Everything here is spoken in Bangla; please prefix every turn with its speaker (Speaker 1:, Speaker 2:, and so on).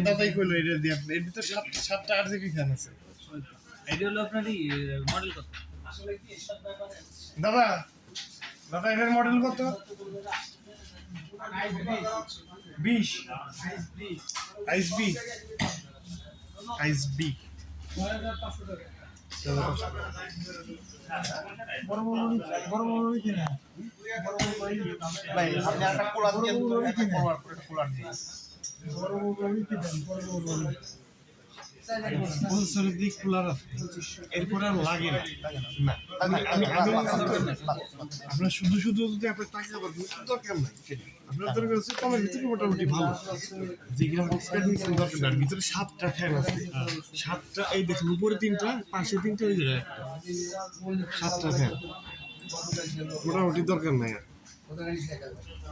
Speaker 1: দাদাই কইলো এটা দিয়ে এর ভিতরে সাতটা RGB ফ্যান আছে।
Speaker 2: এটা হলো আপনারই মডেল কত?
Speaker 1: দাদা দাদা এটার মডেল কত? 20 আইসবি আইসবি
Speaker 3: ভাই আপনি একটা কুলার দিয়ে একটা কুলার দিয়ে
Speaker 1: প্রসেসরের দিক কুলার আছে এরপরে আর লাগে না। আপনার শুধু শুধু যদি আপনার টাকা পাবেন দরকার নাই। আপনার দরকার হচ্ছে কমের ভিতরে মোটামুটি ভালো যে গ্রাফিক্স কার্ড নিচ্ছেন দরকার নাই। ভিতরে 7টা ফ্যান আছে, 7টা এই দেখুন উপরে 3টা পাশে 3টা ওই জায়গায় 7টা ফ্যান মোটামুটি দরকার নাই আর।